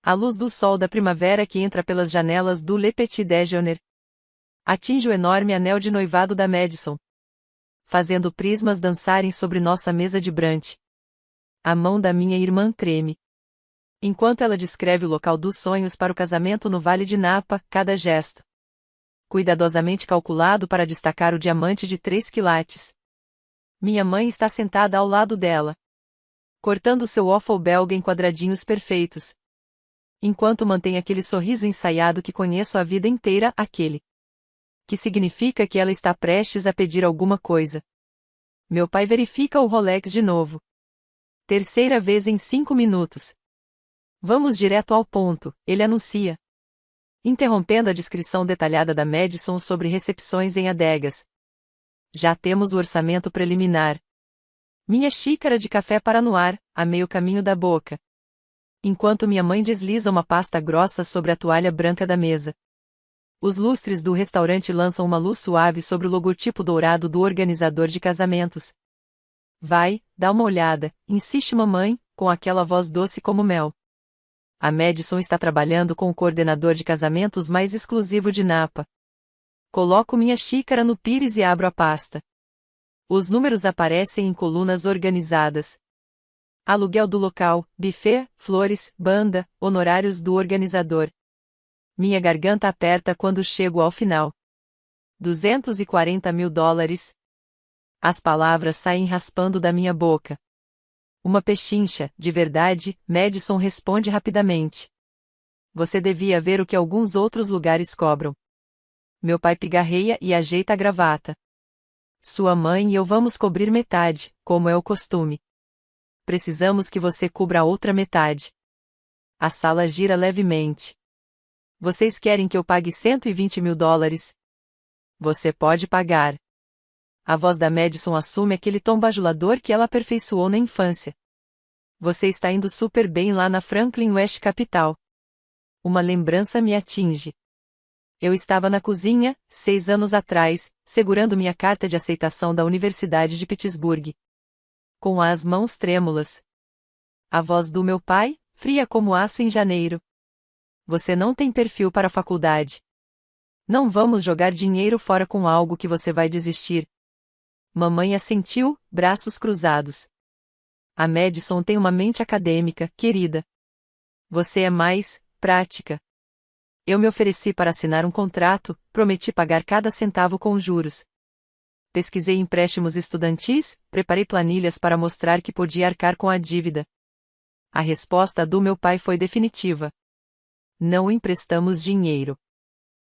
A luz do sol da primavera que entra pelas janelas do Le Petit Déjeuner atinge o enorme anel de noivado da Madison, fazendo prismas dançarem sobre nossa mesa de brunch. A mão da minha irmã treme enquanto ela descreve o local dos sonhos para o casamento no Vale de Napa, cada gesto cuidadosamente calculado para destacar o diamante de 3 quilates. Minha mãe está sentada ao lado dela, cortando seu waffle belga em quadradinhos perfeitos, enquanto mantém aquele sorriso ensaiado que conheço a vida inteira, aquele que significa que ela está prestes a pedir alguma coisa. Meu pai verifica o Rolex de novo. Terceira vez em 5 minutos. Vamos direto ao ponto, ele anuncia, interrompendo a descrição detalhada da Madison sobre recepções em adegas. Já temos o orçamento preliminar. Minha xícara de café para no ar, a meio caminho da boca, enquanto minha mãe desliza uma pasta grossa sobre a toalha branca da mesa. Os lustres do restaurante lançam uma luz suave sobre o logotipo dourado do organizador de casamentos. Vai, dá uma olhada, insiste mamãe, com aquela voz doce como mel. A Madison está trabalhando com o coordenador de casamentos mais exclusivo de Napa. Coloco minha xícara no pires e abro a pasta. Os números aparecem em colunas organizadas. Aluguel do local, buffet, flores, banda, honorários do organizador. Minha garganta aperta quando chego ao final. $240 mil. As palavras saem raspando da minha boca. Uma pechincha, de verdade, Madison responde rapidamente. Você devia ver o que alguns outros lugares cobram. Meu pai pigarreia e ajeita a gravata. Sua mãe e eu vamos cobrir metade, como é o costume. Precisamos que você cubra a outra metade. A sala gira levemente. Vocês querem que eu pague $120 mil? Você pode pagar. A voz da Madison assume aquele tom bajulador que ela aperfeiçoou na infância. Você está indo super bem lá na Franklin West Capital. Uma lembrança me atinge. Eu estava na cozinha, 6 anos atrás, segurando minha carta de aceitação da Universidade de Pittsburgh, com as mãos trêmulas. A voz do meu pai, fria como aço em janeiro. Você não tem perfil para a faculdade. Não vamos jogar dinheiro fora com algo que você vai desistir. Mamãe assentiu, braços cruzados. A Madison tem uma mente acadêmica, querida. Você é mais prática. Eu me ofereci para assinar um contrato, prometi pagar cada centavo com juros. Pesquisei empréstimos estudantis, preparei planilhas para mostrar que podia arcar com a dívida. A resposta do meu pai foi definitiva. Não emprestamos dinheiro.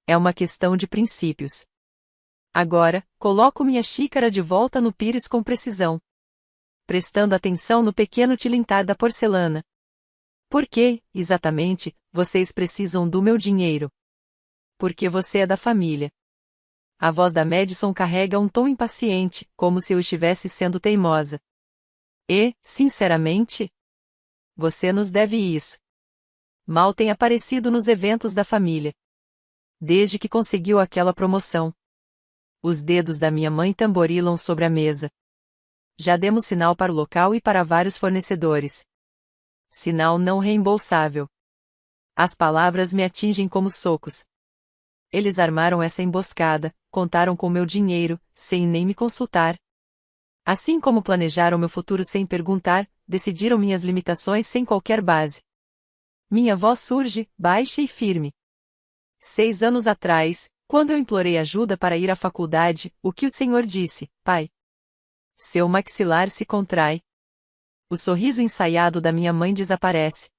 É uma questão de princípios. Agora, coloco minha xícara de volta no pires com precisão, prestando atenção no pequeno tilintar da porcelana. Por que, exatamente, vocês precisam do meu dinheiro? Porque você é da família. A voz da Madison carrega um tom impaciente, como se eu estivesse sendo teimosa. E, sinceramente, você nos deve isso. Mal tem aparecido nos eventos da família. Desde que conseguiu aquela promoção. Os dedos da minha mãe tamborilam sobre a mesa. Já demos sinal para o local e para vários fornecedores. Sinal não reembolsável. As palavras me atingem como socos. Eles armaram essa emboscada, contaram com meu dinheiro, sem nem me consultar. Assim como planejaram meu futuro sem perguntar, decidiram minhas limitações sem qualquer base. Minha voz surge, baixa e firme. 6 anos atrás, quando eu implorei ajuda para ir à faculdade, o que o senhor disse, pai? Seu maxilar se contrai. O sorriso ensaiado da minha mãe desaparece.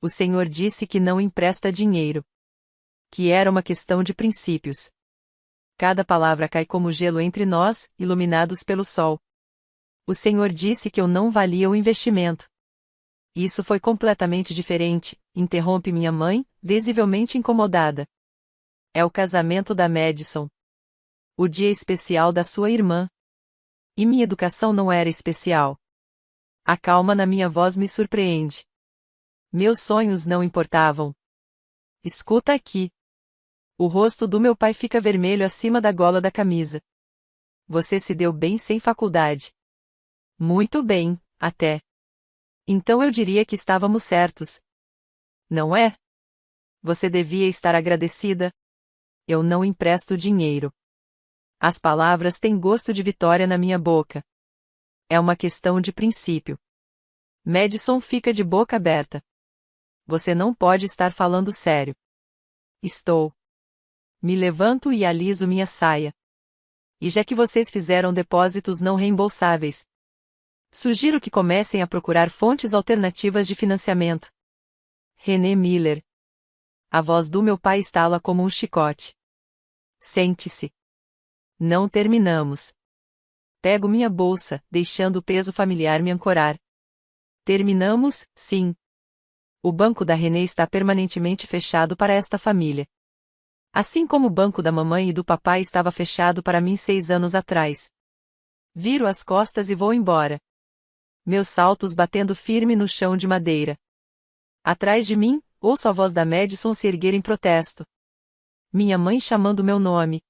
O senhor disse que não empresta dinheiro. Que era uma questão de princípios. Cada palavra cai como gelo entre nós, iluminados pelo sol. O senhor disse que eu não valia o investimento. Isso foi completamente diferente, interrompe minha mãe, visivelmente incomodada. É o casamento da Madison. O dia especial da sua irmã. E minha educação não era especial. A calma na minha voz me surpreende. Meus sonhos não importavam. Escuta aqui. O rosto do meu pai fica vermelho acima da gola da camisa. Você se deu bem sem faculdade. Muito bem, até. Então eu diria que estávamos certos. Não é? Você devia estar agradecida. Eu não empresto dinheiro. As palavras têm gosto de vitória na minha boca. É uma questão de princípio. Madison fica de boca aberta. Você não pode estar falando sério. Estou. Me levanto e aliso minha saia. E já que vocês fizeram depósitos não reembolsáveis, sugiro que comecem a procurar fontes alternativas de financiamento. René Miller. A voz do meu pai estala como um chicote. Sente-se. Não terminamos. Pego minha bolsa, deixando o peso familiar me ancorar. Terminamos, sim. O banco da René está permanentemente fechado para esta família. Assim como o banco da mamãe e do papai estava fechado para mim 6 anos atrás. Viro as costas e vou embora. Meus saltos batendo firme no chão de madeira. Atrás de mim, ouço a voz da Madison se erguer em protesto. Minha mãe chamando meu nome.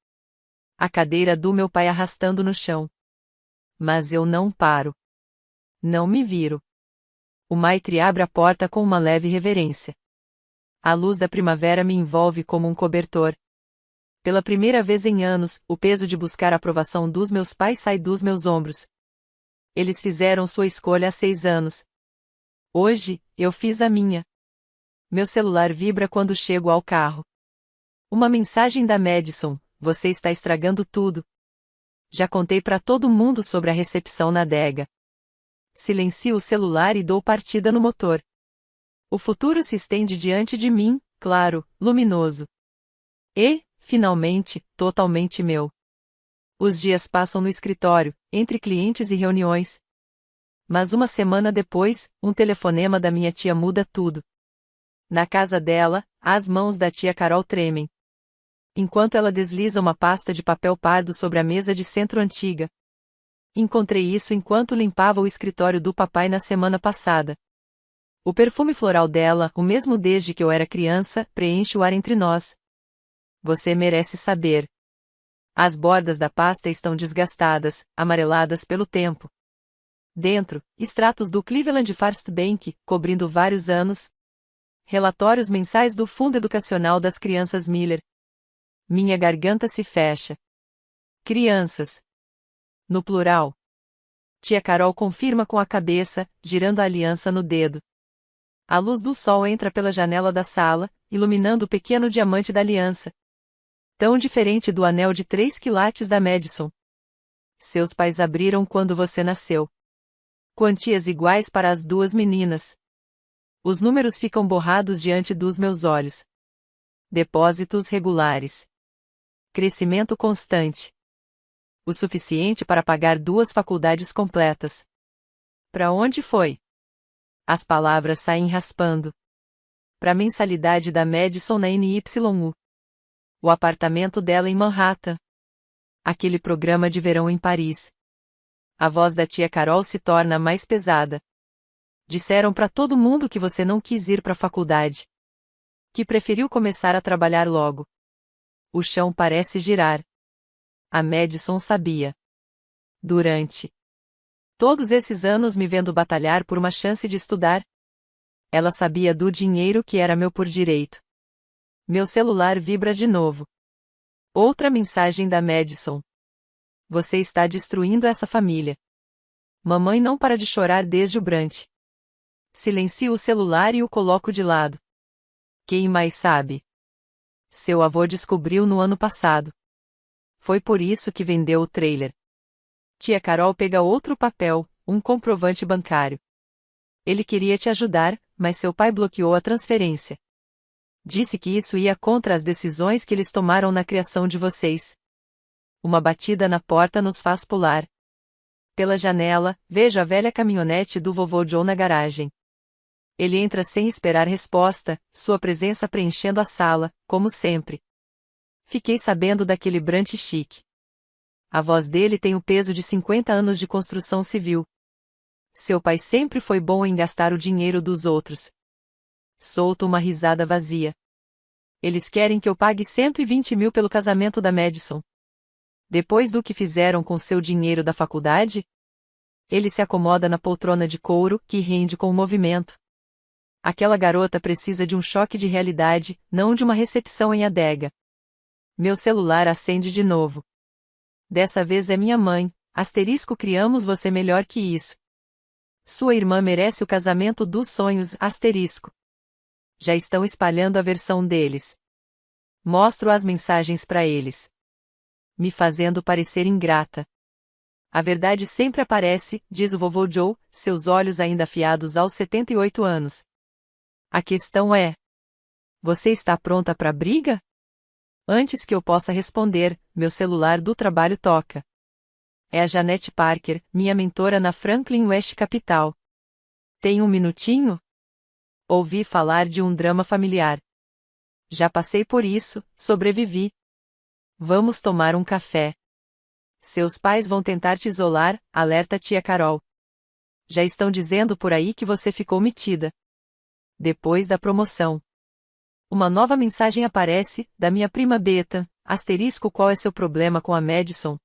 A cadeira do meu pai arrastando no chão. Mas eu não paro. Não me viro. O maitre abre a porta com uma leve reverência. A luz da primavera me envolve como um cobertor. Pela primeira vez em anos, o peso de buscar a aprovação dos meus pais sai dos meus ombros. Eles fizeram sua escolha há 6 anos. Hoje, eu fiz a minha. Meu celular vibra quando chego ao carro. Uma mensagem da Madison: você está estragando tudo. Já contei para todo mundo sobre a recepção na adega. Silencio o celular e dou partida no motor. O futuro se estende diante de mim, claro, luminoso. E, finalmente, totalmente meu. Os dias passam no escritório, entre clientes e reuniões. Mas uma semana depois, um telefonema da minha tia muda tudo. Na casa dela, as mãos da tia Carol tremem. Enquanto ela desliza uma pasta de papel pardo sobre a mesa de centro antiga. Encontrei isso enquanto limpava o escritório do papai na semana passada. O perfume floral dela, o mesmo desde que eu era criança, preenche o ar entre nós. Você merece saber. As bordas da pasta estão desgastadas, amareladas pelo tempo. Dentro, extratos do Cleveland First Bank, cobrindo vários anos. Relatórios mensais do Fundo Educacional das Crianças Miller. Minha garganta se fecha. Crianças. No plural. Tia Carol confirma com a cabeça, girando a aliança no dedo. A luz do sol entra pela janela da sala, iluminando o pequeno diamante da aliança. Tão diferente do anel de 3 quilates da Madison. Seus pais abriram quando você nasceu. Quantias iguais para as 2 meninas. Os números ficam borrados diante dos meus olhos. Depósitos regulares. Crescimento constante. O suficiente para pagar 2 faculdades completas. Para onde foi? As palavras saem raspando. Para a mensalidade da Madison na NYU. O apartamento dela em Manhattan. Aquele programa de verão em Paris. A voz da tia Carol se torna mais pesada. Disseram para todo mundo que você não quis ir para a faculdade. Que preferiu começar a trabalhar logo. O chão parece girar. A Madison sabia. Durante todos esses anos me vendo batalhar por uma chance de estudar. Ela sabia do dinheiro que era meu por direito. Meu celular vibra de novo. Outra mensagem da Madison. Você está destruindo essa família. Mamãe não para de chorar desde o brunch. Silencio o celular e o coloco de lado. Quem mais sabe? Seu avô descobriu no ano passado. Foi por isso que vendeu o trailer. Tia Carol pega outro papel, um comprovante bancário. Ele queria te ajudar, mas seu pai bloqueou a transferência. Disse que isso ia contra as decisões que eles tomaram na criação de vocês. Uma batida na porta nos faz pular. Pela janela, vejo a velha caminhonete do vovô Joe na garagem. Ele entra sem esperar resposta, sua presença preenchendo a sala, como sempre. Fiquei sabendo daquele brunch chique. A voz dele tem o peso de 50 anos de construção civil. Seu pai sempre foi bom em gastar o dinheiro dos outros. Solto uma risada vazia. Eles querem que eu pague 120 mil pelo casamento da Madison. Depois do que fizeram com seu dinheiro da faculdade? Ele se acomoda na poltrona de couro, que rende com o movimento. Aquela garota precisa de um choque de realidade, não de uma recepção em adega. Meu celular acende de novo. Dessa vez é minha mãe. Asterisco, criamos você melhor que isso. Sua irmã merece o casamento dos sonhos. Asterisco. Já estão espalhando a versão deles. Mostro as mensagens para eles. Me fazendo parecer ingrata. A verdade sempre aparece, diz o vovô Joe, seus olhos ainda afiados aos 78 anos. A questão é: você está pronta para a briga? Antes que eu possa responder, meu celular do trabalho toca. É a Janete Parker, minha mentora na Franklin West Capital. Tem um minutinho? Ouvi falar de um drama familiar. Já passei por isso, sobrevivi. Vamos tomar um café. Seus pais vão tentar te isolar, alerta tia Carol. Já estão dizendo por aí que você ficou metida. Depois da promoção. Uma nova mensagem aparece, da minha prima Beta, asterisco, qual é seu problema com a Madison?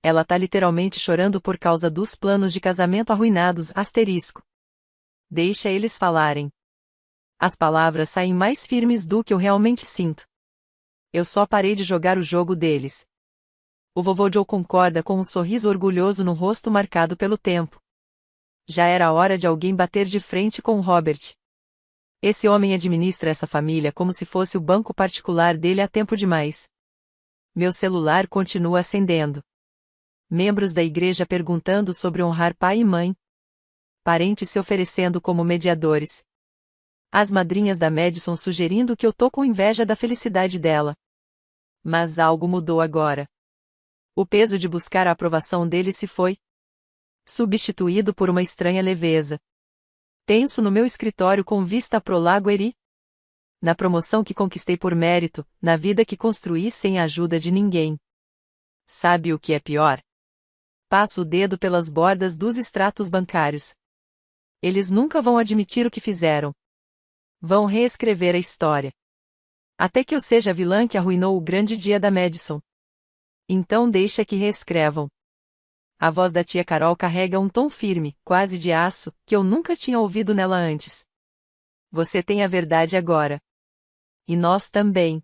Ela tá literalmente chorando por causa dos planos de casamento arruinados, asterisco. Deixa eles falarem. As palavras saem mais firmes do que eu realmente sinto. Eu só parei de jogar o jogo deles. O vovô Joe concorda com um sorriso orgulhoso no rosto marcado pelo tempo. Já era hora de alguém bater de frente com o Robert. Esse homem administra essa família como se fosse o banco particular dele há tempo demais. Meu celular continua acendendo. Membros da igreja perguntando sobre honrar pai e mãe. Parentes se oferecendo como mediadores. As madrinhas da Madison sugerindo que eu tô com inveja da felicidade dela. Mas algo mudou agora. O peso de buscar a aprovação dele se foi substituído por uma estranha leveza. Penso no meu escritório com vista pro Lago Erie. Na promoção que conquistei por mérito, na vida que construí sem a ajuda de ninguém. Sabe o que é pior? Passo o dedo pelas bordas dos extratos bancários. Eles nunca vão admitir o que fizeram. Vão reescrever a história. Até que eu seja a vilã que arruinou o grande dia da Madison. Então deixa que reescrevam. A voz da tia Carol carrega um tom firme, quase de aço, que eu nunca tinha ouvido nela antes. Você tem a verdade agora. E nós também.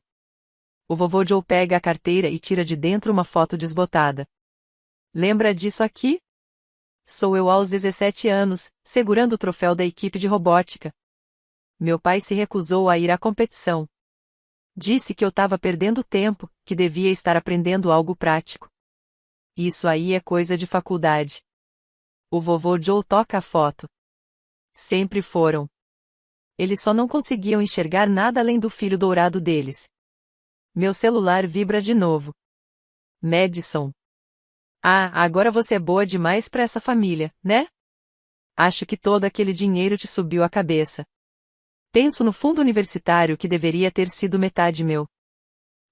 O vovô Joe pega a carteira e tira de dentro uma foto desbotada. Lembra disso aqui? Sou eu aos 17 anos, segurando o troféu da equipe de robótica. Meu pai se recusou a ir à competição. Disse que eu estava perdendo tempo, que devia estar aprendendo algo prático. Isso aí é coisa de faculdade. O vovô Joe toca a foto. Sempre foram. Eles só não conseguiam enxergar nada além do filho dourado deles. Meu celular vibra de novo. Madison. Ah, agora você é boa demais pra essa família, né? Acho que todo aquele dinheiro te subiu a cabeça. Penso no fundo universitário que deveria ter sido metade meu.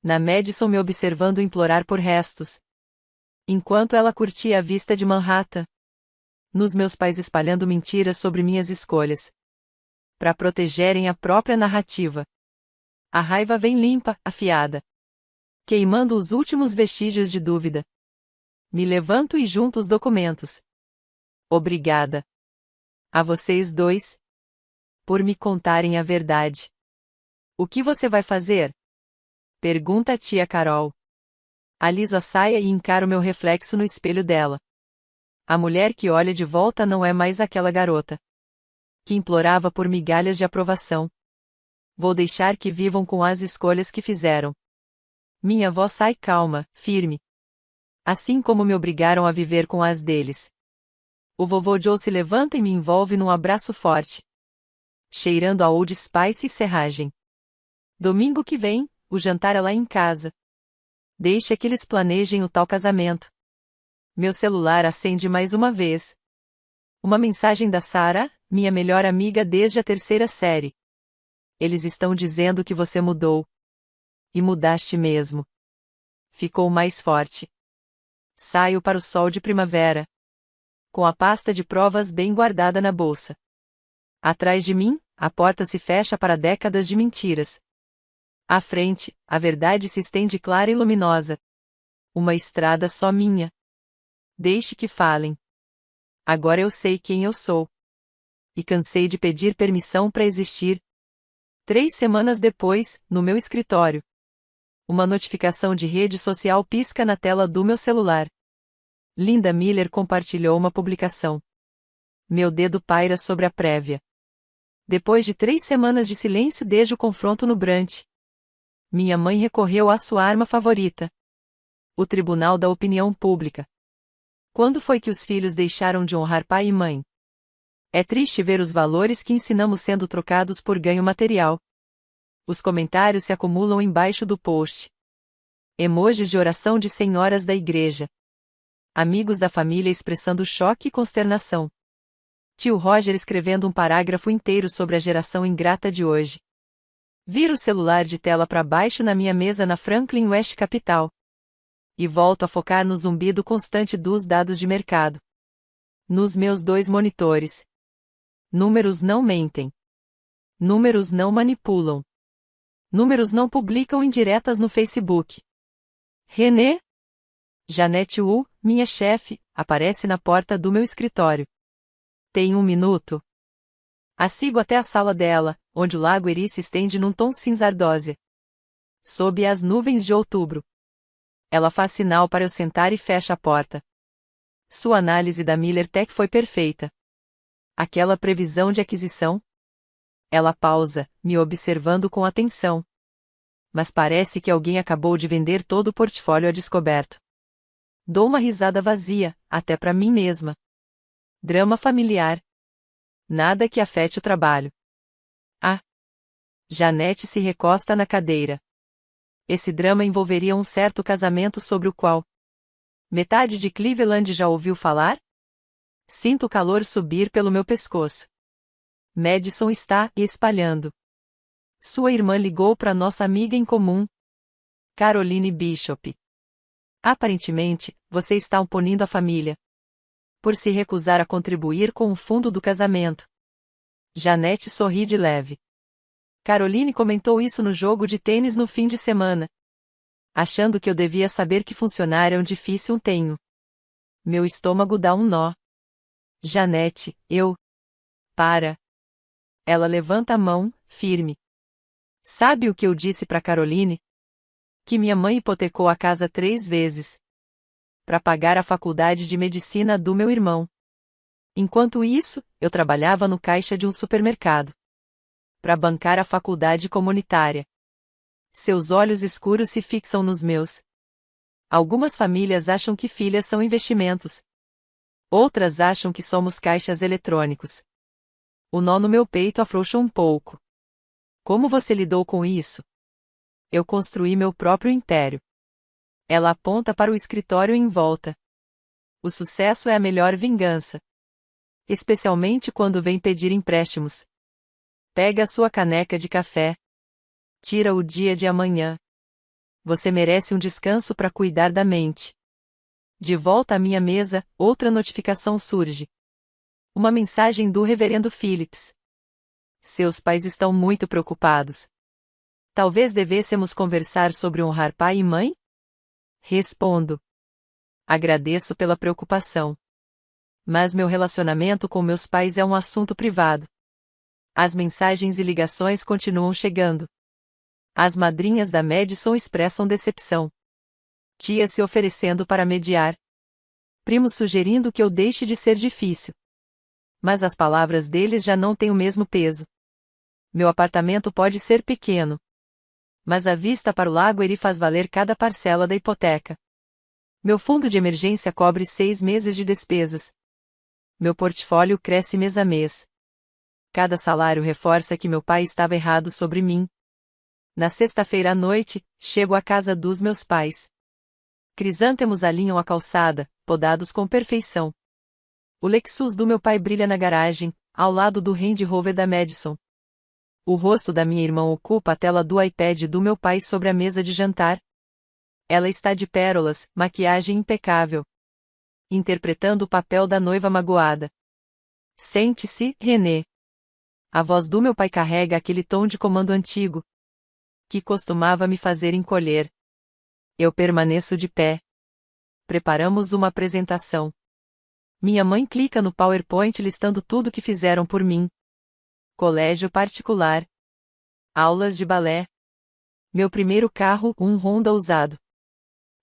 Na Madison me observando implorar por restos. Enquanto ela curtia a vista de Manhattan. Nos meus pais espalhando mentiras sobre minhas escolhas. Para protegerem a própria narrativa. A raiva vem limpa, afiada. Queimando os últimos vestígios de dúvida. Me levanto e junto os documentos. Obrigada. A vocês dois. Por me contarem a verdade. O que você vai fazer? Pergunta a tia Carol. Aliso a saia e encaro meu reflexo no espelho dela. A mulher que olha de volta não é mais aquela garota que implorava por migalhas de aprovação. Vou deixar que vivam com as escolhas que fizeram. Minha voz sai calma, firme. Assim como me obrigaram a viver com as deles. O vovô Joe se levanta e me envolve num abraço forte. Cheirando a Old Spice e serragem. Domingo que vem, o jantar é lá em casa. Deixa que eles planejem o tal casamento. Meu celular acende mais uma vez. Uma mensagem da Sarah, minha melhor amiga desde a 3ª série. Eles estão dizendo que você mudou. E mudaste mesmo. Ficou mais forte. Saio para o sol de primavera. Com a pasta de provas bem guardada na bolsa. Atrás de mim, a porta se fecha para décadas de mentiras. À frente, a verdade se estende clara e luminosa. Uma estrada só minha. Deixe que falem. Agora eu sei quem eu sou. E cansei de pedir permissão para existir. 3 semanas depois, no meu escritório. Uma notificação de rede social pisca na tela do meu celular. Linda Miller compartilhou uma publicação. Meu dedo paira sobre a prévia. Depois de 3 semanas de silêncio desde o confronto no brunch, minha mãe recorreu à sua arma favorita. O Tribunal da Opinião Pública. Quando foi que os filhos deixaram de honrar pai e mãe? É triste ver os valores que ensinamos sendo trocados por ganho material. Os comentários se acumulam embaixo do post. Emojis de oração de senhoras da igreja. Amigos da família expressando choque e consternação. Tio Roger escrevendo um parágrafo inteiro sobre a geração ingrata de hoje. Viro o celular de tela para baixo na minha mesa na Franklin West Capital. E volto a focar no zumbido constante dos dados de mercado. Nos meus 2 monitores. Números não mentem. Números não manipulam. Números não publicam indiretas no Facebook. René? Janete Wu, minha chefe, aparece na porta do meu escritório. Tem 1 minuto? A sigo até a sala dela, onde o lago Erie se estende num tom cinza-ardósia. Sob as nuvens de outubro. Ela faz sinal para eu sentar e fecha a porta. Sua análise da Miller Tech foi perfeita. Aquela previsão de aquisição? Ela pausa, me observando com atenção. Mas parece que alguém acabou de vender todo o portfólio a descoberto. Dou uma risada vazia, até para mim mesma. Drama familiar. Nada que afete o trabalho. Ah! Janete se recosta na cadeira. Esse drama envolveria um certo casamento sobre o qual metade de Cleveland já ouviu falar? Sinto o calor subir pelo meu pescoço. Madison está espalhando. Sua irmã ligou para nossa amiga em comum, Caroline Bishop. Aparentemente, você está oponindo a família por se recusar a contribuir com o fundo do casamento. Janete sorri de leve. Caroline comentou isso no jogo de tênis no fim de semana. Achando que eu devia saber que funcionar é um difícil tenho. Meu estômago dá um nó. Janete, eu... Para. Ela levanta a mão, firme. Sabe o que eu disse para Caroline? Que minha mãe hipotecou a casa 3 vezes. Para pagar a faculdade de medicina do meu irmão. Enquanto isso, eu trabalhava no caixa de um supermercado. Para bancar a faculdade comunitária. Seus olhos escuros se fixam nos meus. Algumas famílias acham que filhas são investimentos. Outras acham que somos caixas eletrônicos. O nó no meu peito afrouxou um pouco. Como você lidou com isso? Eu construí meu próprio império. Ela aponta para o escritório em volta. O sucesso é a melhor vingança. Especialmente quando vem pedir empréstimos. Pega a sua caneca de café. Tira o dia de amanhã. Você merece um descanso para cuidar da mente. De volta à minha mesa, outra notificação surge. Uma mensagem do Reverendo Phillips. Seus pais estão muito preocupados. Talvez devêssemos conversar sobre honrar pai e mãe? Respondo. Agradeço pela preocupação. Mas meu relacionamento com meus pais é um assunto privado. As mensagens e ligações continuam chegando. As madrinhas da Madison expressam decepção. Tia se oferecendo para mediar. Primos sugerindo que eu deixe de ser difícil. Mas as palavras deles já não têm o mesmo peso. Meu apartamento pode ser pequeno. Mas a vista para o lago Erie faz valer cada parcela da hipoteca. Meu fundo de emergência cobre 6 meses de despesas. Meu portfólio cresce mês a mês. Cada salário reforça que meu pai estava errado sobre mim. Na sexta-feira à noite, chego à casa dos meus pais. Crisântemos alinham a calçada, podados com perfeição. O Lexus do meu pai brilha na garagem, ao lado do Range Rover da Madison. O rosto da minha irmã ocupa a tela do iPad do meu pai sobre a mesa de jantar. Ela está de pérolas, maquiagem impecável. Interpretando o papel da noiva magoada. Sente-se, René. A voz do meu pai carrega aquele tom de comando antigo, que costumava me fazer encolher. Eu permaneço de pé. Preparamos uma apresentação. Minha mãe clica no PowerPoint listando tudo que fizeram por mim. Colégio particular. Aulas de balé. Meu primeiro carro, um Honda usado.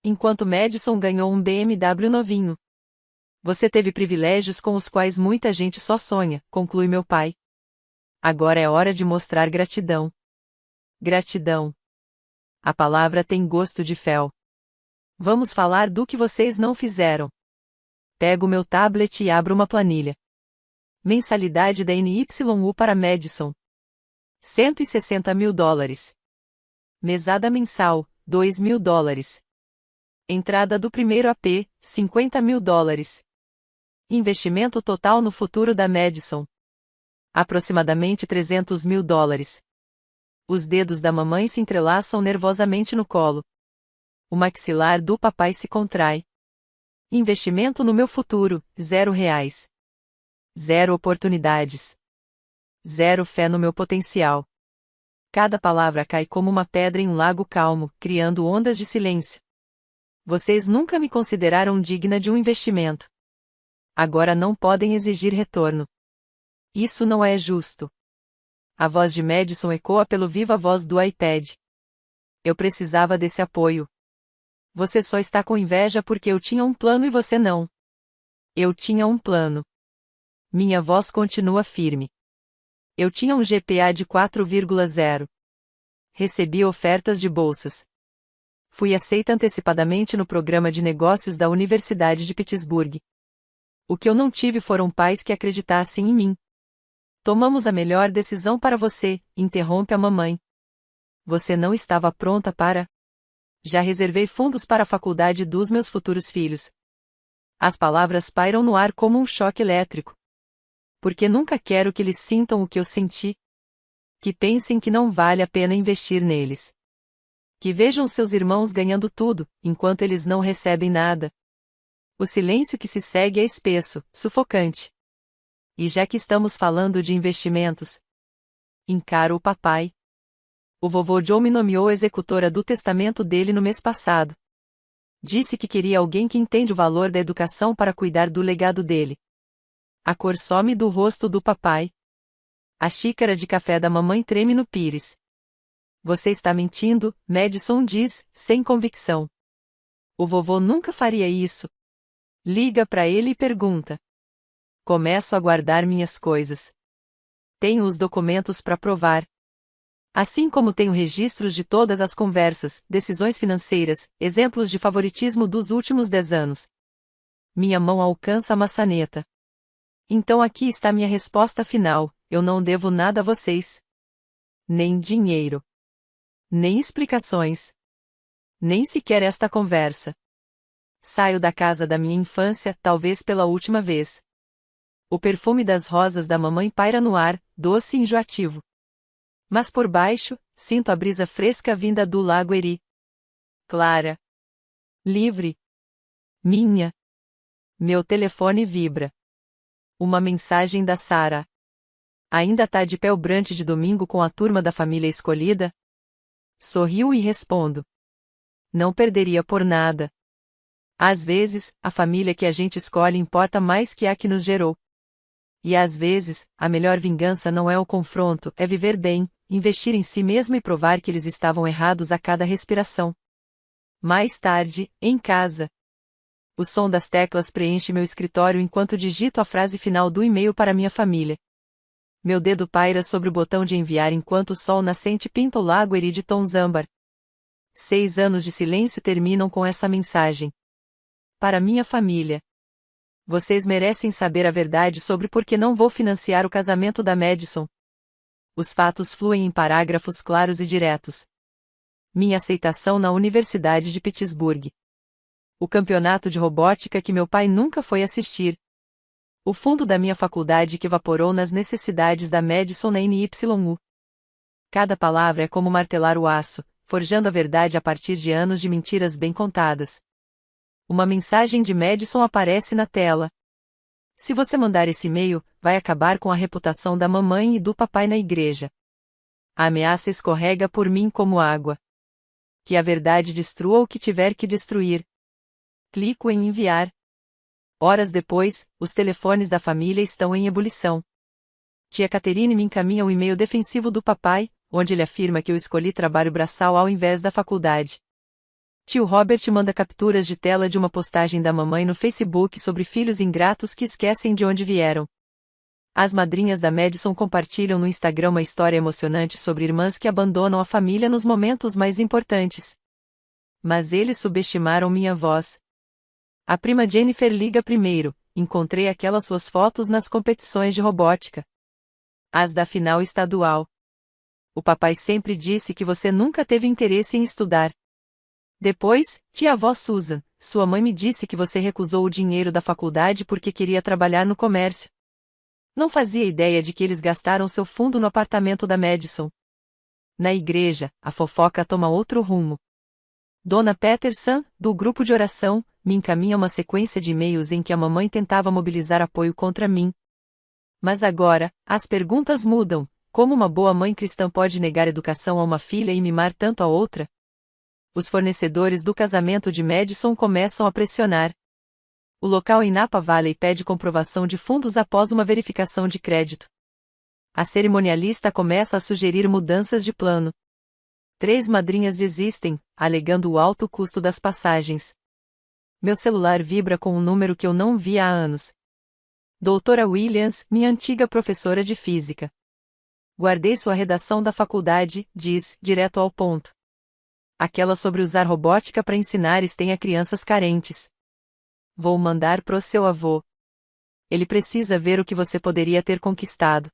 Enquanto Madison ganhou um BMW novinho. Você teve privilégios com os quais muita gente só sonha, conclui meu pai. Agora é hora de mostrar gratidão. Gratidão. A palavra tem gosto de fel. Vamos falar do que vocês não fizeram. Pego meu tablet e abro uma planilha. Mensalidade da NYU para Madison. $160 mil. Mesada mensal, $2.000. Entrada do primeiro AP, $50 mil. Investimento total no futuro da Madison. Aproximadamente $300 mil. Os dedos da mamãe se entrelaçam nervosamente no colo. O maxilar do papai se contrai. Investimento no meu futuro, R$0. Zero oportunidades. Zero fé no meu potencial. Cada palavra cai como uma pedra em um lago calmo, criando ondas de silêncio. Vocês nunca me consideraram digna de um investimento. Agora não podem exigir retorno. Isso não é justo. A voz de Madison ecoa pelo viva voz do iPad. Eu precisava desse apoio. Você só está com inveja porque eu tinha um plano e você não. Eu tinha um plano. Minha voz continua firme. Eu tinha um GPA de 4,0. Recebi ofertas de bolsas. Fui aceita antecipadamente no programa de negócios da Universidade de Pittsburgh. O que eu não tive foram pais que acreditassem em mim. Tomamos a melhor decisão para você, interrompe a mamãe. Você não estava pronta para... Já reservei fundos para a faculdade dos meus futuros filhos. As palavras pairam no ar como um choque elétrico. Porque nunca quero que eles sintam o que eu senti. Que pensem que não vale a pena investir neles. Que vejam seus irmãos ganhando tudo, enquanto eles não recebem nada. O silêncio que se segue é espesso, sufocante. E já que estamos falando de investimentos, encaro o papai. O vovô Joe me nomeou executora do testamento dele no mês passado. Disse que queria alguém que entende o valor da educação para cuidar do legado dele. A cor some do rosto do papai. A xícara de café da mamãe treme no pires. Você está mentindo, Madison diz, sem convicção. O vovô nunca faria isso. Liga para ele e pergunta. Começo a guardar minhas coisas. Tenho os documentos para provar. Assim como tenho registros de todas as conversas, decisões financeiras, exemplos de favoritismo dos últimos 10 anos. Minha mão alcança a maçaneta. Então aqui está minha resposta final, eu não devo nada a vocês. Nem dinheiro. Nem explicações. Nem sequer esta conversa. Saio da casa da minha infância, talvez pela última vez. O perfume das rosas da mamãe paira no ar, doce e enjoativo. Mas por baixo, sinto a brisa fresca vinda do Lago Erie. Clara. Livre. Minha. Meu telefone vibra. Uma mensagem da Sarah. Ainda tá de pé o brunch de domingo com a turma da família escolhida? Sorrio e respondo. Não perderia por nada. Às vezes, a família que a gente escolhe importa mais que a que nos gerou. E às vezes, a melhor vingança não é o confronto, é viver bem, investir em si mesmo e provar que eles estavam errados a cada respiração. Mais tarde, em casa. O som das teclas preenche meu escritório enquanto digito a frase final do e-mail para minha família. Meu dedo paira sobre o botão de enviar enquanto o sol nascente pinta o lago Erie de tons âmbar. 6 anos de silêncio terminam com essa mensagem. Para minha família. Vocês merecem saber a verdade sobre por que não vou financiar o casamento da Madison. Os fatos fluem em parágrafos claros e diretos. Minha aceitação na Universidade de Pittsburgh. O campeonato de robótica que meu pai nunca foi assistir. O fundo da minha faculdade que evaporou nas necessidades da Madison na NYU. Cada palavra é como martelar o aço, forjando a verdade a partir de anos de mentiras bem contadas. Uma mensagem de Madison aparece na tela. Se você mandar esse e-mail, vai acabar com a reputação da mamãe e do papai na igreja. A ameaça escorrega por mim como água. Que a verdade destrua o que tiver que destruir. Clico em enviar. Horas depois, os telefones da família estão em ebulição. Tia Caterine me encaminha um e-mail defensivo do papai, onde ele afirma que eu escolhi trabalho braçal ao invés da faculdade. Tio Robert manda capturas de tela de uma postagem da mamãe no Facebook sobre filhos ingratos que esquecem de onde vieram. As madrinhas da Madison compartilham no Instagram uma história emocionante sobre irmãs que abandonam a família nos momentos mais importantes. Mas eles subestimaram minha voz. A prima Jennifer liga primeiro: encontrei aquelas suas fotos nas competições de robótica. As da final estadual. O papai sempre disse que você nunca teve interesse em estudar. Depois, tia-avó Susan, sua mãe me disse que você recusou o dinheiro da faculdade porque queria trabalhar no comércio. Não fazia ideia de que eles gastaram seu fundo no apartamento da Madison. Na igreja, a fofoca toma outro rumo. Dona Peterson, do grupo de oração, me encaminha uma sequência de e-mails em que a mamãe tentava mobilizar apoio contra mim. Mas agora, as perguntas mudam: como uma boa mãe cristã pode negar educação a uma filha e mimar tanto a outra? Os fornecedores do casamento de Madison começam a pressionar. O local em Napa Valley pede comprovação de fundos após uma verificação de crédito. A cerimonialista começa a sugerir mudanças de plano. 3 madrinhas desistem, alegando o alto custo das passagens. Meu celular vibra com um número que eu não via há anos. Doutora Williams, minha antiga professora de física. Guardei sua redação da faculdade, diz, direto ao ponto. Aquela sobre usar robótica para ensinar STEM a crianças carentes. Vou mandar pro seu avô. Ele precisa ver o que você poderia ter conquistado.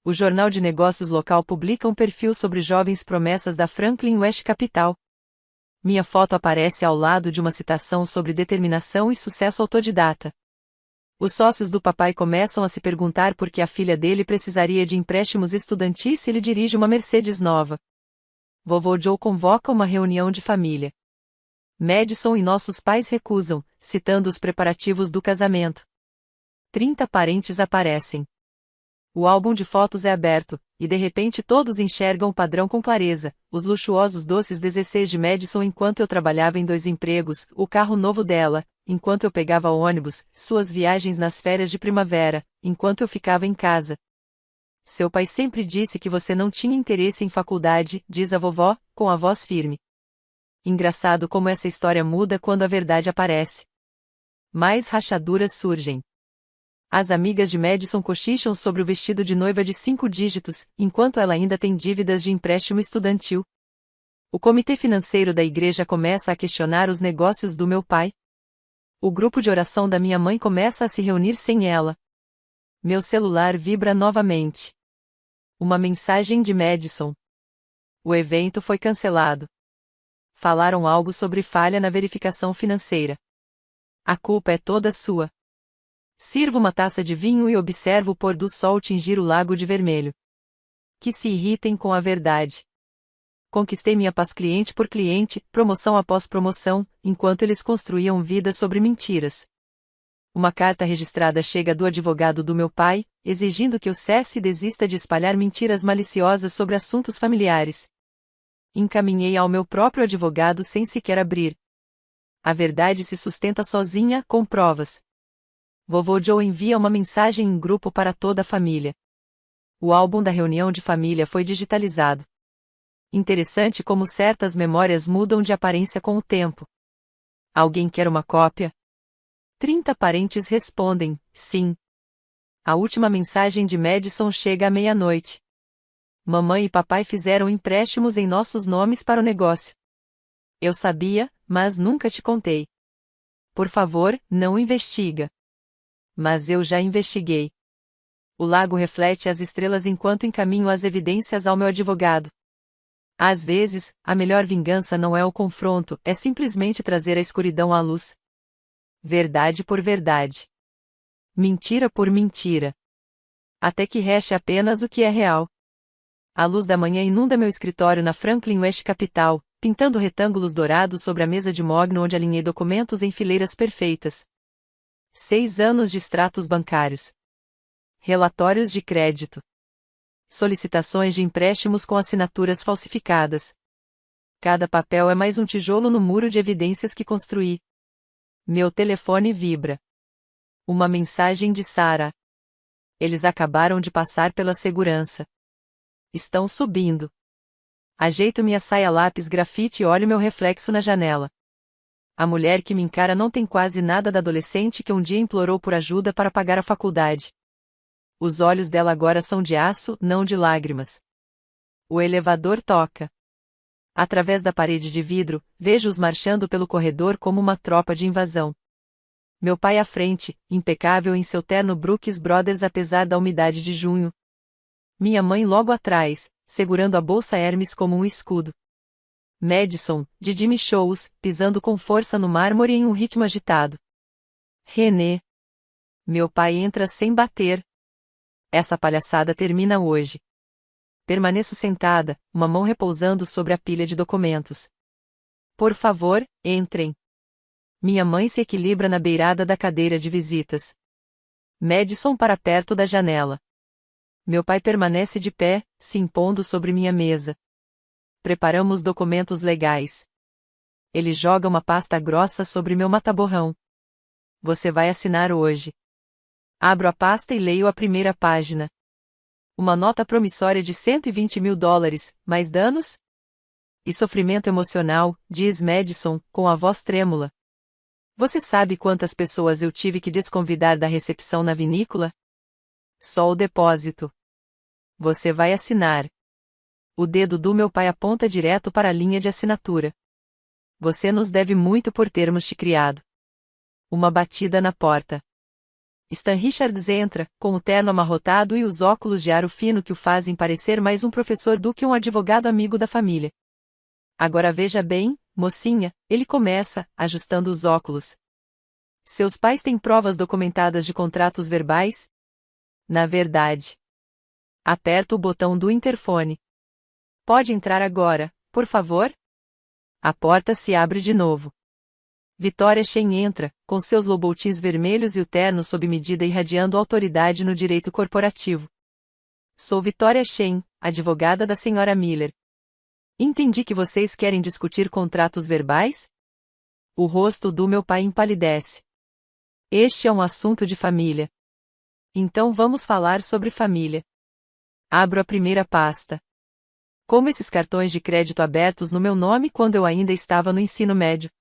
O Jornal de Negócios local publica um perfil sobre jovens promessas da Franklin West Capital. Minha foto aparece ao lado de uma citação sobre determinação e sucesso autodidata. Os sócios do papai começam a se perguntar por que a filha dele precisaria de empréstimos estudantis se ele dirige uma Mercedes nova. Vovô Joe convoca uma reunião de família. Madison e nossos pais recusam, citando os preparativos do casamento. 30 parentes aparecem. O álbum de fotos é aberto, e de repente todos enxergam o padrão com clareza: os luxuosos doces 16 de Madison enquanto eu trabalhava em 2 empregos, o carro novo dela, enquanto eu pegava o ônibus, suas viagens nas férias de primavera, enquanto eu ficava em casa. Seu pai sempre disse que você não tinha interesse em faculdade, diz a vovó, com a voz firme. Engraçado como essa história muda quando a verdade aparece. Mais rachaduras surgem. As amigas de Madison cochicham sobre o vestido de noiva de 5 dígitos, enquanto ela ainda tem dívidas de empréstimo estudantil. O comitê financeiro da igreja começa a questionar os negócios do meu pai. O grupo de oração da minha mãe começa a se reunir sem ela. Meu celular vibra novamente. Uma mensagem de Madison. O evento foi cancelado. Falaram algo sobre falha na verificação financeira. A culpa é toda sua. Sirvo uma taça de vinho e observo o pôr do sol tingir o lago de vermelho. Que se irritem com a verdade. Conquistei minha paz cliente por cliente, promoção após promoção, enquanto eles construíam vidas sobre mentiras. Uma carta registrada chega do advogado do meu pai, exigindo que eu cesse e desista de espalhar mentiras maliciosas sobre assuntos familiares. Encaminhei ao meu próprio advogado sem sequer abrir. A verdade se sustenta sozinha, com provas. Vovô Joe envia uma mensagem em grupo para toda a família. O álbum da reunião de família foi digitalizado. Interessante como certas memórias mudam de aparência com o tempo. Alguém quer uma cópia? 30 parentes respondem, sim. A última mensagem de Madison chega à meia-noite. Mamãe e papai fizeram empréstimos em nossos nomes para o negócio. Eu sabia, mas nunca te contei. Por favor, não investiga. Mas eu já investiguei. O lago reflete as estrelas enquanto encaminho as evidências ao meu advogado. Às vezes, a melhor vingança não é o confronto, é simplesmente trazer a escuridão à luz. Verdade por verdade. Mentira por mentira. Até que reste apenas o que é real. A luz da manhã inunda meu escritório na Franklin West Capital, pintando retângulos dourados sobre a mesa de mogno onde alinhei documentos em fileiras perfeitas. 6 anos de extratos bancários. Relatórios de crédito. Solicitações de empréstimos com assinaturas falsificadas. Cada papel é mais um tijolo no muro de evidências que construí. Meu telefone vibra. Uma mensagem de Sarah. Eles acabaram de passar pela segurança. Estão subindo. Ajeito minha saia lápis grafite e olho meu reflexo na janela. A mulher que me encara não tem quase nada da adolescente que um dia implorou por ajuda para pagar a faculdade. Os olhos dela agora são de aço, não de lágrimas. O elevador toca. Através da parede de vidro, vejo-os marchando pelo corredor como uma tropa de invasão. Meu pai à frente, impecável em seu terno Brooks Brothers apesar da umidade de junho. Minha mãe logo atrás, segurando a bolsa Hermes como um escudo. Madison, de Jimmy Shows, pisando com força no mármore em um ritmo agitado. René. Meu pai entra sem bater. Essa palhaçada termina hoje. Permaneço sentada, uma mão repousando sobre a pilha de documentos. Por favor, entrem. Minha mãe se equilibra na beirada da cadeira de visitas. Madison para perto da janela. Meu pai permanece de pé, se impondo sobre minha mesa. Preparamos documentos legais. Ele joga uma pasta grossa sobre meu mataborrão. Você vai assinar hoje. Abro a pasta e leio a primeira página. Uma nota promissória de $120.000, mais danos? E sofrimento emocional, diz Madison, com a voz trêmula. Você sabe quantas pessoas eu tive que desconvidar da recepção na vinícola? Só o depósito. Você vai assinar. O dedo do meu pai aponta direto para a linha de assinatura. Você nos deve muito por termos te criado. Uma batida na porta. Stan Richards entra, com o terno amarrotado e os óculos de aro fino que o fazem parecer mais um professor do que um advogado amigo da família. Agora veja bem, mocinha, ele começa, ajustando os óculos. Seus pais têm provas documentadas de contratos verbais? Na verdade. Aperto o botão do interfone. Pode entrar agora, por favor? A porta se abre de novo. Victoria Shen entra, com seus lobotins vermelhos e o terno sob medida irradiando autoridade no direito corporativo. Sou Victoria Shen, advogada da Sra. Miller. Entendi que vocês querem discutir contratos verbais? O rosto do meu pai empalidece. Este é um assunto de família. Então vamos falar sobre família. Abro a primeira pasta. Como esses cartões de crédito abertos no meu nome quando eu ainda estava no ensino médio.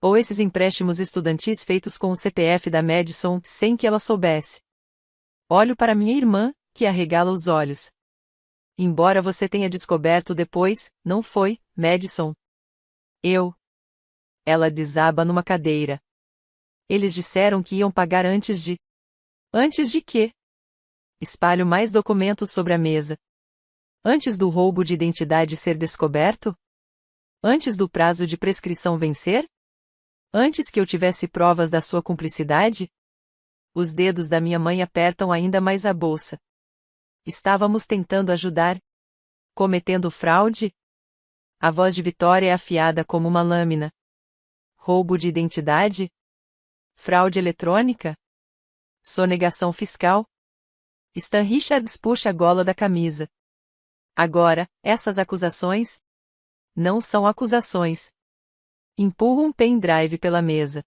Ou esses empréstimos estudantis feitos com o CPF da Madison sem que ela soubesse. Olho para minha irmã, que arregala os olhos. Embora você tenha descoberto depois, não foi, Madison. Eu. Ela desaba numa cadeira. Eles disseram que iam pagar antes de... Antes de quê? Espalho mais documentos sobre a mesa. Antes do roubo de identidade ser descoberto? Antes do prazo de prescrição vencer? Antes que eu tivesse provas da sua cumplicidade? Os dedos da minha mãe apertam ainda mais a bolsa. Estávamos tentando ajudar? Cometendo fraude? A voz de Victoria é afiada como uma lâmina. Roubo de identidade? Fraude eletrônica? Sonegação fiscal? Stan Richards puxa a gola da camisa. Agora, essas acusações? Não são acusações. Empurro um pendrive pela mesa.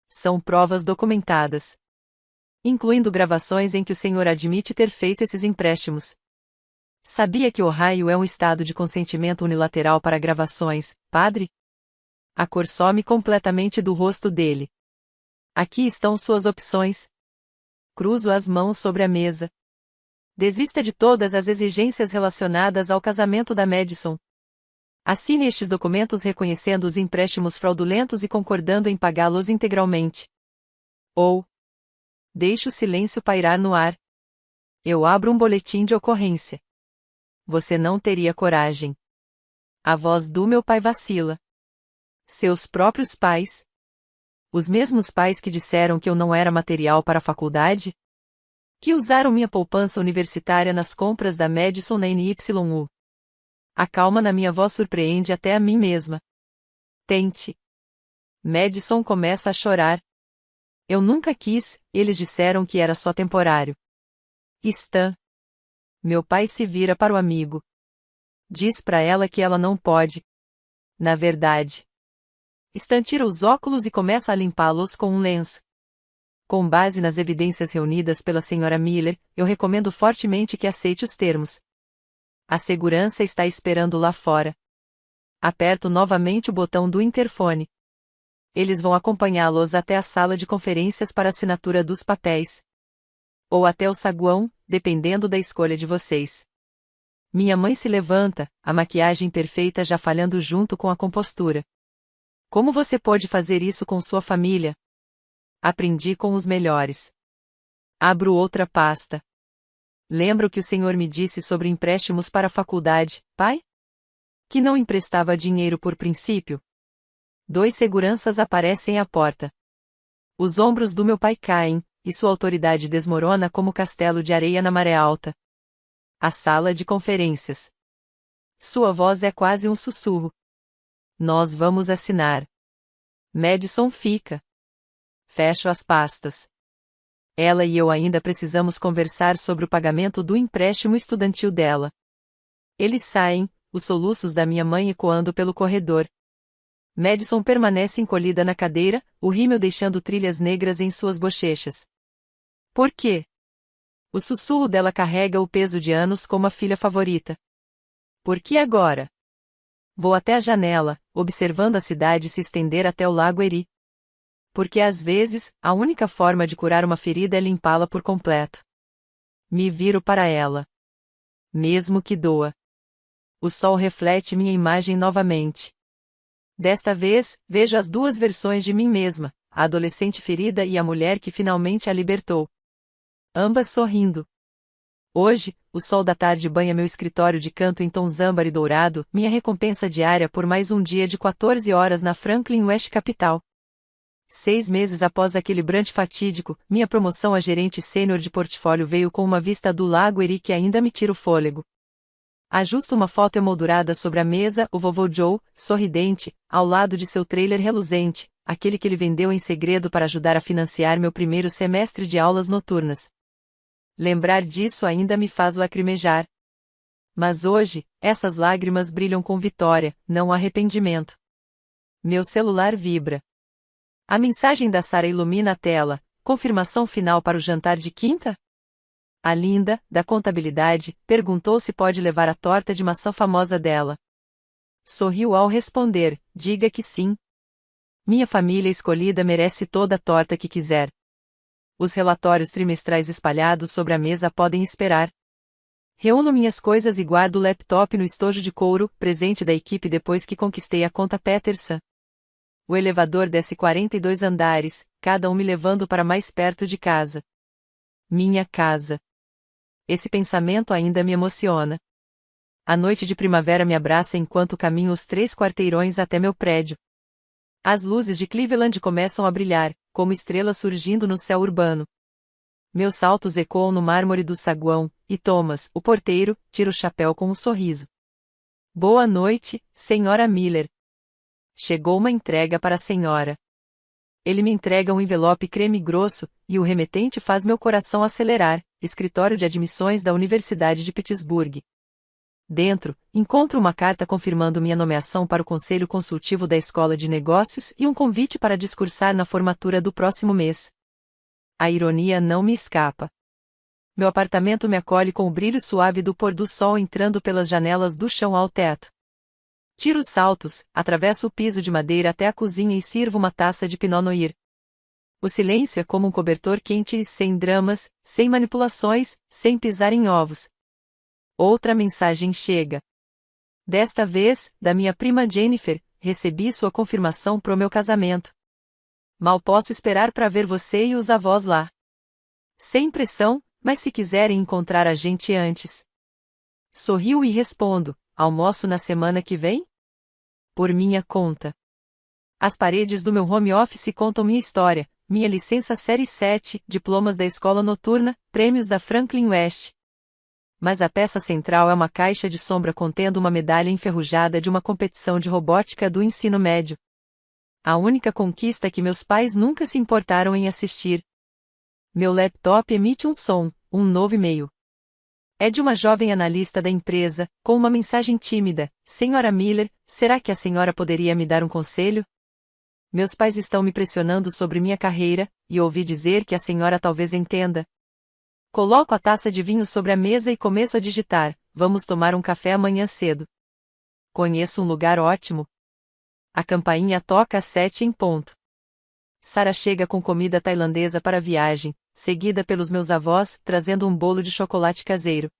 São provas documentadas. Incluindo gravações em que o senhor admite ter feito esses empréstimos. Sabia que Ohio é um estado de consentimento unilateral para gravações, padre? A cor some completamente do rosto dele. Aqui estão suas opções. Cruzo as mãos sobre a mesa. Desista de todas as exigências relacionadas ao casamento da Madison. Assine estes documentos reconhecendo os empréstimos fraudulentos e concordando em pagá-los integralmente. Ou deixe o silêncio pairar no ar. Eu abro um boletim de ocorrência. Você não teria coragem. A voz do meu pai vacila. Seus próprios pais? Os mesmos pais que disseram que eu não era material para a faculdade? Que usaram minha poupança universitária nas compras da Madison na NYU. A calma na minha voz surpreende até a mim mesma. Tente. Madison começa a chorar. Eu nunca quis, eles disseram que era só temporário. Stan. Meu pai se vira para o amigo. Diz para ela que ela não pode. Na verdade. Stan tira os óculos e começa a limpá-los com um lenço. Com base nas evidências reunidas pela Sra. Miller, eu recomendo fortemente que aceite os termos. A segurança está esperando lá fora. Aperto novamente o botão do interfone. Eles vão acompanhá-los até a sala de conferências para assinatura dos papéis. Ou até o saguão, dependendo da escolha de vocês. Minha mãe se levanta, a maquiagem perfeita já falhando junto com a compostura. Como você pode fazer isso com sua família? Aprendi com os melhores. Abro outra pasta. Lembra o que o senhor me disse sobre empréstimos para a faculdade, pai? Que não emprestava dinheiro por princípio? 2 seguranças aparecem à porta. Os ombros do meu pai caem, e sua autoridade desmorona como castelo de areia na maré alta. A sala de conferências. Sua voz é quase um sussurro. Nós vamos assinar. Madison fica. Fecho as pastas. Ela e eu ainda precisamos conversar sobre o pagamento do empréstimo estudantil dela. Eles saem, os soluços da minha mãe ecoando pelo corredor. Madison permanece encolhida na cadeira, o rímel deixando trilhas negras em suas bochechas. Por quê? O sussurro dela carrega o peso de anos como a filha favorita. Por que agora? Vou até a janela, observando a cidade se estender até o lago Erie. Porque às vezes, a única forma de curar uma ferida é limpá-la por completo. Me viro para ela. Mesmo que doa. O sol reflete minha imagem novamente. Desta vez, vejo as 2 versões de mim mesma, a adolescente ferida e a mulher que finalmente a libertou. Ambas sorrindo. Hoje, o sol da tarde banha meu escritório de canto em tons âmbar e dourado, minha recompensa diária por mais um dia de 14 horas na Franklin West Capital. 6 meses após aquele brunch fatídico, minha promoção a gerente sênior de portfólio veio com uma vista do lago Erie que ainda me tira o fôlego. Ajusto uma foto emoldurada sobre a mesa, o vovô Joe, sorridente, ao lado de seu trailer reluzente, aquele que ele vendeu em segredo para ajudar a financiar meu primeiro semestre de aulas noturnas. Lembrar disso ainda me faz lacrimejar. Mas hoje, essas lágrimas brilham com vitória, não arrependimento. Meu celular vibra. A mensagem da Sarah ilumina a tela. Confirmação final para o jantar de quinta? A Linda, da contabilidade, perguntou se pode levar a torta de maçã famosa dela. Sorriu ao responder, diga que sim. Minha família escolhida merece toda a torta que quiser. Os relatórios trimestrais espalhados sobre a mesa podem esperar. Reúno minhas coisas e guardo o laptop no estojo de couro, presente da equipe depois que conquistei a conta Peterson. O elevador desce 42 andares, cada um me levando para mais perto de casa. Minha casa. Esse pensamento ainda me emociona. A noite de primavera me abraça enquanto caminho os 3 quarteirões até meu prédio. As luzes de Cleveland começam a brilhar, como estrelas surgindo no céu urbano. Meus saltos ecoam no mármore do saguão, e Thomas, o porteiro, tira o chapéu com um sorriso. Boa noite, Sra. Miller. Chegou uma entrega para a senhora. Ele me entrega um envelope creme grosso, e o remetente faz meu coração acelerar. Escritório de admissões da Universidade de Pittsburgh. Dentro, encontro uma carta confirmando minha nomeação para o Conselho Consultivo da Escola de Negócios e um convite para discursar na formatura do próximo mês. A ironia não me escapa. Meu apartamento me acolhe com o brilho suave do pôr do sol entrando pelas janelas do chão ao teto. Tiro os saltos, atravesso o piso de madeira até a cozinha e sirvo uma taça de Pinot Noir. O silêncio é como um cobertor quente e sem dramas, sem manipulações, sem pisar em ovos. Outra mensagem chega. Desta vez, da minha prima Jennifer, recebi sua confirmação pro meu casamento. Mal posso esperar para ver você e os avós lá. Sem pressão, mas se quiserem encontrar a gente antes. Sorrio e respondo, almoço na semana que vem? Por minha conta. As paredes do meu home office contam minha história. Minha licença série 7, diplomas da escola noturna, prêmios da Franklin West. Mas a peça central é uma caixa de sombra contendo uma medalha enferrujada de uma competição de robótica do ensino médio. A única conquista que meus pais nunca se importaram em assistir. Meu laptop emite um som, um novo e-mail. É de uma jovem analista da empresa, com uma mensagem tímida. Sra. Miller, será que a senhora poderia me dar um conselho? Meus pais estão me pressionando sobre minha carreira, e ouvi dizer que a senhora talvez entenda. Coloco a taça de vinho sobre a mesa e começo a digitar: vamos tomar um café amanhã cedo. Conheço um lugar ótimo. A campainha toca às 7 em ponto. Sara chega com comida tailandesa para a viagem, seguida pelos meus avós, trazendo um bolo de chocolate caseiro.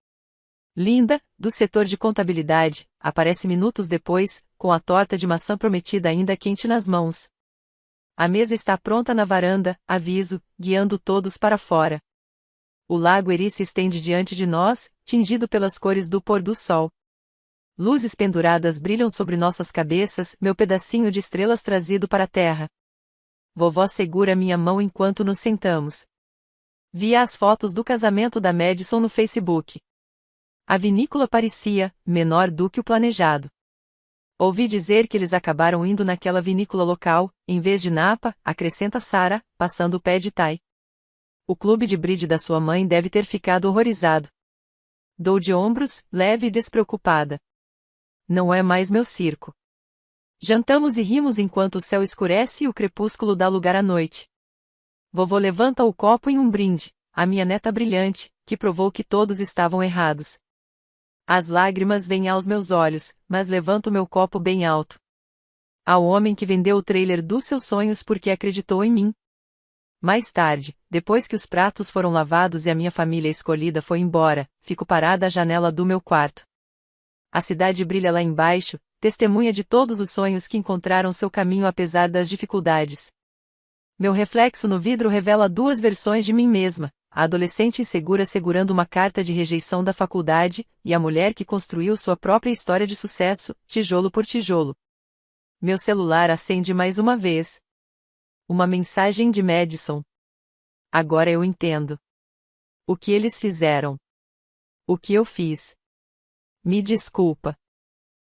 Linda, do setor de contabilidade, aparece minutos depois, com a torta de maçã prometida ainda quente nas mãos. A mesa está pronta na varanda, aviso, guiando todos para fora. O lago Erie se estende diante de nós, tingido pelas cores do pôr do sol. Luzes penduradas brilham sobre nossas cabeças, meu pedacinho de estrelas trazido para a terra. Vovó segura minha mão enquanto nos sentamos. Via as fotos do casamento da Madison no Facebook. A vinícola parecia menor do que o planejado. Ouvi dizer que eles acabaram indo naquela vinícola local, em vez de Napa, acrescenta Sara, passando o pé de Thai. O clube de bridge da sua mãe deve ter ficado horrorizado. Dou de ombros, leve e despreocupada. Não é mais meu circo. Jantamos e rimos enquanto o céu escurece e o crepúsculo dá lugar à noite. Vovô levanta o copo em um brinde, a minha neta brilhante, que provou que todos estavam errados. As lágrimas vêm aos meus olhos, mas levanto meu copo bem alto. Ao homem que vendeu o trailer dos seus sonhos porque acreditou em mim. Mais tarde, depois que os pratos foram lavados e a minha família escolhida foi embora, fico parada à janela do meu quarto. A cidade brilha lá embaixo, testemunha de todos os sonhos que encontraram seu caminho apesar das dificuldades. Meu reflexo no vidro revela duas versões de mim mesma. A adolescente insegura segurando uma carta de rejeição da faculdade, e a mulher que construiu sua própria história de sucesso, tijolo por tijolo. Meu celular acende mais uma vez. Uma mensagem de Madison. Agora eu entendo. O que eles fizeram. O que eu fiz. Me desculpa.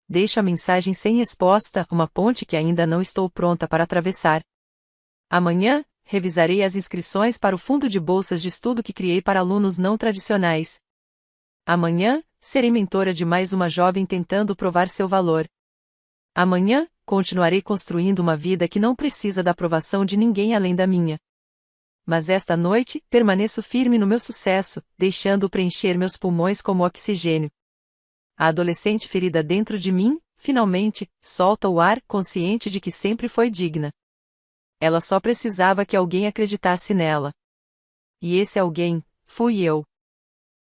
Deixo a mensagem sem resposta, uma ponte que ainda não estou pronta para atravessar. Amanhã, revisarei as inscrições para o fundo de bolsas de estudo que criei para alunos não tradicionais. Amanhã, serei mentora de mais uma jovem tentando provar seu valor. Amanhã, continuarei construindo uma vida que não precisa da aprovação de ninguém além da minha. Mas esta noite, permaneço firme no meu sucesso, deixando-o preencher meus pulmões como oxigênio. A adolescente ferida dentro de mim, finalmente, solta o ar, consciente de que sempre foi digna. Ela só precisava que alguém acreditasse nela. E esse alguém, fui eu.